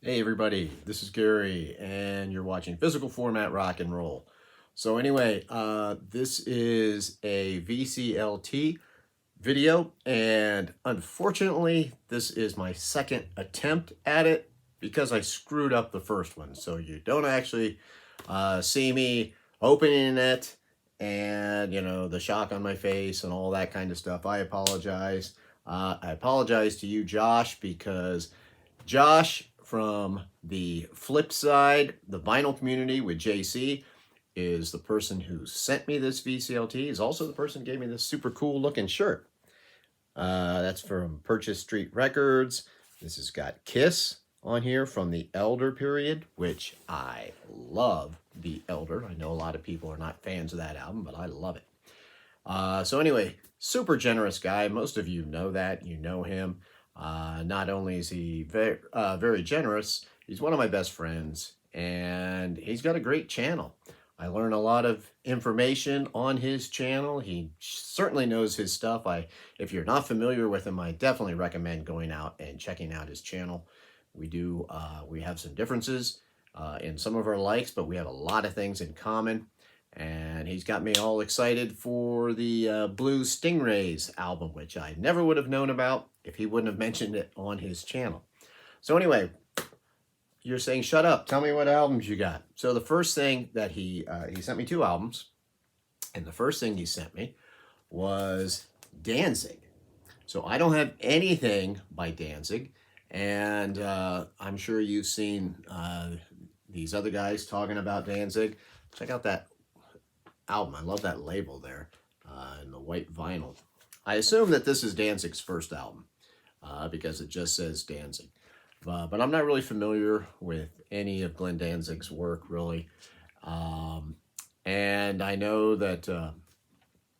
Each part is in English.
Hey everybody, this is Gary and you're watching Physical Format Rock and Roll. So anyway, this is a VCLT video, and unfortunately this is my second attempt at it because I screwed up the first one. So you don't actually see me opening it and the shock on my face and all that kind of stuff. I apologize. I apologize to you, Josh, because Josh from the flip side, the vinyl community with JC, is the person who sent me this VCLT. Is also the person who gave me this super cool looking shirt. That's from Purchase Street Records. This has got Kiss on here from the Elder period, which I love. The Elder. I know a lot of people are not fans of that album, but I love it. So anyway, super generous guy. Most of you know that. You know him. Not only is he very generous, he's one of my best friends, and he's got a great channel. I learn a lot of information on his channel. He certainly knows his stuff. If you're not familiar with him, I definitely recommend going out and checking out his channel. We have some differences in some of our likes, but we have a lot of things in common. And he's got me all excited for the Blue Stingrays album, which I never would have known about if he wouldn't have mentioned it on his channel. So anyway, you're saying, shut up, tell me what albums you got. So the first thing that he sent me 2 albums, and the first thing he sent me was Danzig. So I don't have anything by Danzig, and I'm sure you've seen these other guys talking about Danzig. Check out that album. I love that label there in the white vinyl. I assume that this is Danzig's first album because it just says Danzig. But I'm not really familiar with any of Glenn Danzig's work, really. And I know that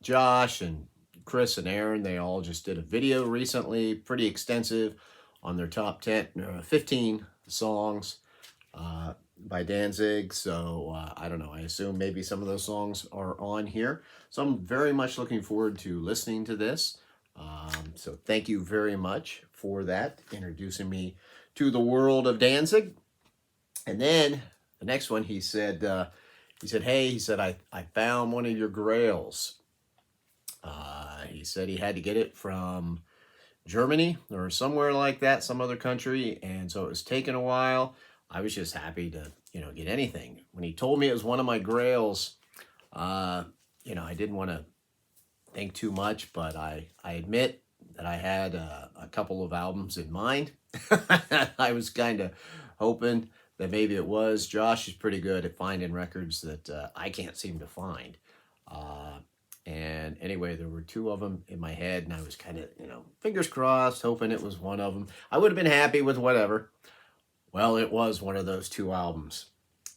Josh and Chris and Aaron, they all just did a video recently, pretty extensive, on their top 15 songs by Danzig. So I don't know, I assume maybe some of those songs are on here. So I'm very much looking forward to listening to this. So thank you very much for that, introducing me to the world of Danzig. And then the next one, he said, hey, I found one of your Grails. He said he had to get it from Germany or somewhere like that, some other country, and so it was taking a while. I was just happy to, get anything. When he told me it was one of my Grails, I didn't want to think too much, but I admit that I had a couple of albums in mind. I was kind of hoping that maybe it was. Josh is pretty good at finding records that I can't seem to find. And anyway, there were 2 of them in my head, and I was kind of, fingers crossed, hoping it was one of them. I would have been happy with whatever. Well, it was one of those 2 albums.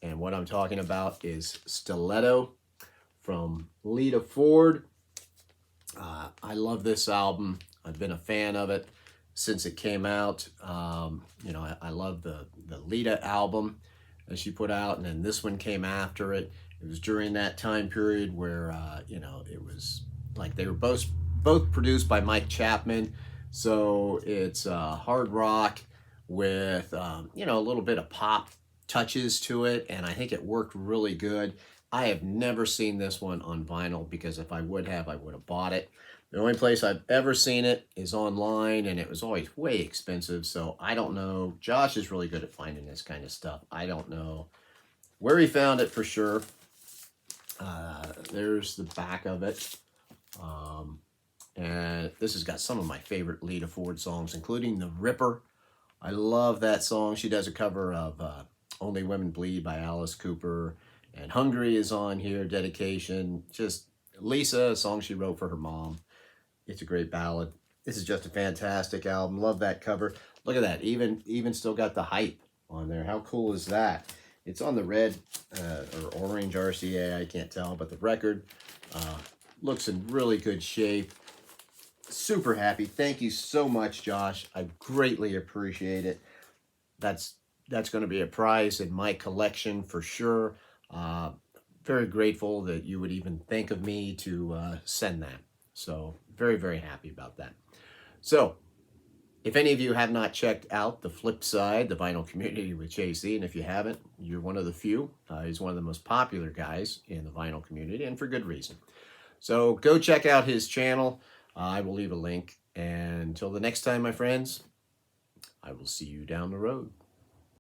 And what I'm talking about is Stiletto from Lita Ford. I love this album. I've been a fan of it since it came out. I love the Lita album that she put out, and then this one came after it. It was during that time period where, it was like they were both produced by Mike Chapman. So it's hard rock with, a little bit of pop touches to it. And I think it worked really good. I have never seen this one on vinyl because if I would have bought it. The only place I've ever seen it is online, and it was always way expensive. So I don't know. Josh is really good at finding this kind of stuff. I don't know where he found it for sure. There's the back of it. And this has got some of my favorite Lita Ford songs, including The Ripper. I love that song. She does a cover of Only Women Bleed by Alice Cooper. And Hungry is on here, Dedication. Just Lisa, a song she wrote for her mom. It's a great ballad. This is just a fantastic album. Love that cover. Look at that. Even still got the hype on there. How cool is that? It's on the red or orange RCA. I can't tell, but the record looks in really good shape. Super happy. Thank you so much, Josh. I greatly appreciate it. That's going to be a prize in my collection for sure. Very grateful that you would even think of me to send that. So very, very happy about that. So If any of you have not checked out The Flip Side, the vinyl community with JC, and if you haven't, you're one of the few. He's one of the most popular guys in the vinyl community, and for good reason. So go check out his channel. I will leave a link. And until the next time, my friends, I will see you down the road.